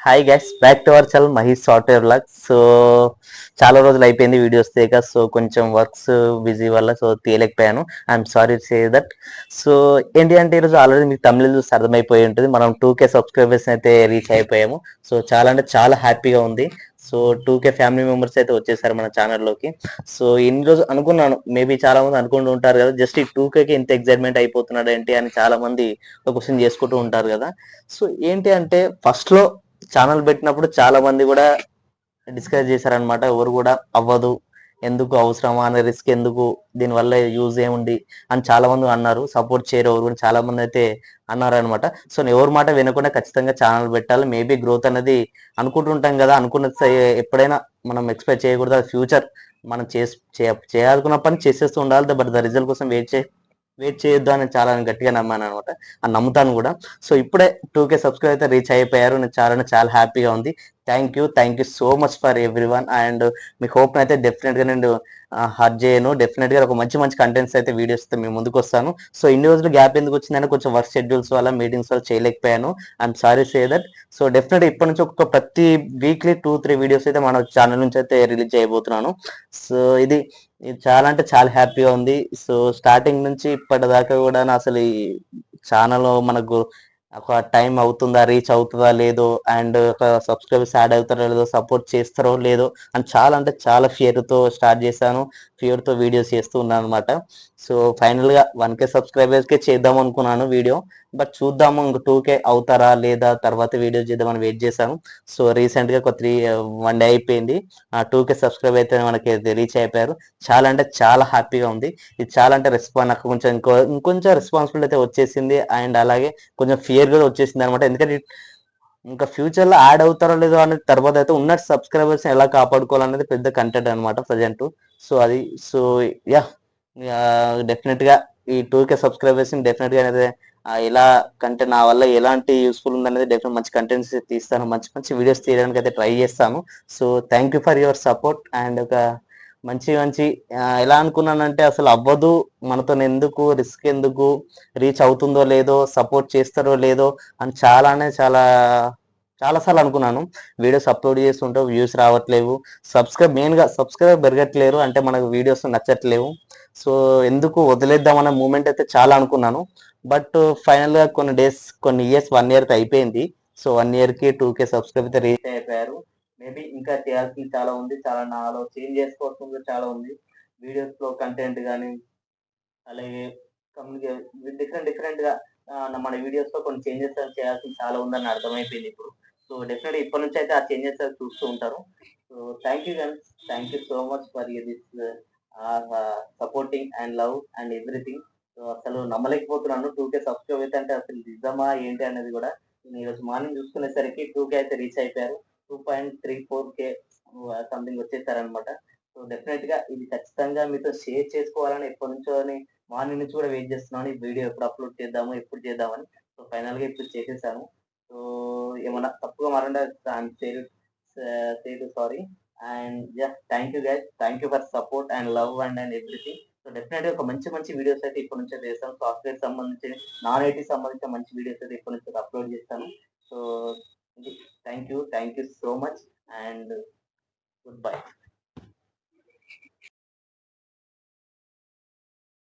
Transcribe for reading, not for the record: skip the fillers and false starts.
Hi guys, back to our channel Mahesh software vlogs. So చాలా రోజులు అయిపోయింది వీడియోస్ తీయక. సో కొంచెం వర్క్స్ బిజీ వల్ల సో తీయలేకపోయాను. I'm sorry say that. So ఏంటి అంటే ఈరోజు ఆల్రెడీ మీకు తమిళ చూసి అర్థమైపోయి ఉంటుంది, మనం 2K సబ్స్క్రైబర్స్ అయితే రీచ్ అయిపోయాము. సో చాలా అంటే చాలా హ్యాపీగా ఉంది. సో 2K ఫ్యామిలీ మెంబర్స్ అయితే వచ్చేసారు మన ఛానల్లోకి. సో ఇన్ని రోజు అనుకున్నాను, మేబీ చాలా మంది అనుకుంటూ ఉంటారు కదా, జస్ట్ ఈ 2Kకి ఇంత ఎగ్జైట్మెంట్ అయిపోతున్నాడు ఏంటి అని చాలా మంది క్వశ్చన్ చేసుకుంటూ ఉంటారు కదా. సో ఏంటి అంటే ఫస్ట్ లో ఛానల్ పెట్టినప్పుడు చాలా మంది కూడా డిస్కస్ చేశారనమాట. ఎవరు కూడా అవ్వదు, ఎందుకు అవసరమా అనే రిస్క్ ఎందుకు, దీనివల్ల యూజ్ ఏముంది అని చాలా మంది అన్నారు. సపోర్ట్ చేయరు ఎవరు కూడా చాలా మంది అయితే అన్నారనమాట. సో నేను ఎవరి మాట వినకుండా ఖచ్చితంగా ఛానల్ పెట్టాలి. మేబీ గ్రోత్ అనేది అనుకుంటుంటాం కదా, అనుకున్నది ఎప్పుడైనా మనం ఎక్స్పెక్ట్ చేయకూడదు. అది ఫ్యూచర్ మనం చేయాలనుకున్న పని చేసేస్తూ ఉండాలి. బట్ ద రిజల్ట్ కోసం వెయిట్ చేయొద్దు అని చాలా గట్టిగా నమ్మాను అనమాట. అని నమ్ముతాను కూడా. సో ఇప్పుడే 2K సబ్స్క్రైబ్ అయితే రీచ్ అయిపోయారు. నేను చాలా హ్యాపీగా ఉంది. Thank you so much for every one. And me hope అయితే డెఫినెట్ గా నేను హర్ట్ చేయను. డెఫినెట్ గా ఒక మంచి మంచి కంటెంట్స్ అయితే వీడియోస్ తో మేము ముందుకు వస్తాను. సో ఇన్ని రోజులు గ్యాప్ ఎందుకు వచ్చిందంటే కొంచెం వర్క్ షెడ్యూల్స్ వల్ల, మీటింగ్స్ వల్ల చేయలేకపోయాను. I'm sorry say that. So definite ఇప్పటి నుంచి ఒక ప్రతి వీక్లీ 2-3 వీడియోస్ అయితే మన ఛానల్ నుంచి అయితే రిలీజ్ చేయబోతున్నాను. సో ఇది చాలా అంటే చాలా హ్యాపీగా ఉంది. సో స్టార్టింగ్ నుంచి ఇప్పటిదాకా కూడా అసలు ఈ ఛానల్ మనకు ఒక టైం అవుతుందా, రీచ్ అవుతుందా లేదో, అండ్ ఒక సబ్స్క్రైబర్స్ యాడ్ అవుతారో లేదో, సపోర్ట్ చేస్తారో లేదో అని చాలా అంటే చాలా ఫియర్తో స్టార్ట్ చేశాను. ఫియర్తో వీడియోస్ చేస్తూ ఉన్నాను అనమాట. సో ఫైనల్గా 1K సబ్స్క్రైబర్స్కే చేద్దాం అనుకున్నాను వీడియో. బట్ చూద్దాము, ఇంక 2K అవుతారా లేదా, తర్వాత వీడియో చేద్దామని వెయిట్ చేశాను. సో రీసెంట్గా ఒక 1 డే అయిపోయింది. 2K సబ్స్క్రైబ్ అయితే మనకి రీచ్ అయిపోయారు. చాలా అంటే చాలా హ్యాపీగా ఉంది. ఇది చాలా అంటే నాకు కొంచెం ఇంకొంచెం రెస్పాన్సిబిలిటీ అయితే వచ్చేసింది. అండ్ అలాగే కొంచెం ఫియర్ కూడా వచ్చేసింది అనమాట. ఎందుకంటే ఇంకా ఫ్యూచర్ లో యాడ్ అవుతారో లేదో అనే తర్వాత అయితే ఉన్న సబ్స్క్రైబర్స్ ఎలా కాపాడుకోవాలనేది పెద్ద కంటెంట్ అనమాట ప్రజెంట్. సో అది సో యా డెఫినెట్ గా ఈ 2K సబ్స్క్రైబర్స్ డెఫినెట్ గా అనేది ఎలా కంటెంట్ నా వల్ల ఎలాంటి యూస్ఫుల్ ఉందనేది డెఫినెట్ మంచి కంటెంట్స్ తీస్తాను, మంచి మంచి వీడియోస్ తీయడానికి అయితే ట్రై చేస్తాను. So thank you for your support. And ఒక మంచి మంచి ఎలా అనుకున్నానంటే అసలు అవ్వదు, మనతో ఎందుకు రిస్క్, ఎందుకు రీచ్ అవుతుందో లేదో, సపోర్ట్ చేస్తారో లేదో అని చాలా సార్లు అనుకున్నాను. వీడియోస్ అప్లోడ్ చేస్తుంటే వ్యూస్ రావట్లేవు, సబ్స్క్రైబ్ పెరగట్లేరు, అంటే మనకు వీడియోస్ నచ్చట్లేవు. సో ఎందుకు వదిలేద్దామన్న మూమెంట్ అయితే చాలా అనుకున్నాను. బట్ ఫైనల్ గా కొన్ని ఇయర్స్ 1 year అయిపోయింది. సో 1 year కి 2K సబ్స్క్రైబ్ అయితే రీచ్ అయిపోయారు. మేబీ ఇంకా చేయాల్సింది చాలా ఉంది, చాలా నాలో చేంజ్ చేసుకోవాల్సింది చాలా ఉంది. వీడియోస్ లో కంటెంట్ కానీ, అలాగే డిఫరెంట్ గా మన వీడియోస్ లో కొన్ని చేంజెస్ చేయాల్సింది చాలా ఉందని అర్థమైపోయింది ఇప్పుడు. సో డెఫినెట్ ఇప్పటి నుంచి అయితే ఆ చేంజెస్ చూస్తూ ఉంటారు. So thank you guys, thank you so much for this supporting and love and everything. So అసలు నమ్మలేకపోతున్నాను 2K సబ్స్క్రైబ్ అయితే, అంటే అసలు నిజమా ఏంటి అనేది కూడా. నేను ఈరోజు మార్నింగ్ చూసుకునేసరికి 2K అయితే రీచ్ అయిపోయారు. 2.34K something వచ్చేసారనమాట. సో డెఫినెట్ గా ఇది ఖచ్చితంగా మీతో షేర్ చేసుకోవాలని ఎప్పటి నుంచో మార్నింగ్ నుంచి కూడా వెయిట్ చేస్తున్నాను. ఈ వీడియో ఎప్పుడు అప్లోడ్ చేద్దాము, ఎప్పుడు చేద్దామని. సో ఫైనల్ గా ఇప్పుడు చేసేసాను. సో ఏమన్నా తప్పుగా మాట్లాడే sorry. And thank you guys, thank you for support and love and everything. So definite గా ఒక మంచి మంచి వీడియోస్ అయితే ఇప్పటి నుంచే చేస్తాను. సాఫ్ట్వేర్ సంబంధించి, నాన్ ఐటీ సంబంధించిన మంచి వీడియోస్ అయితే ఇప్పటి నుంచి అప్లోడ్ చేస్తాను. So thank you so much and good bye.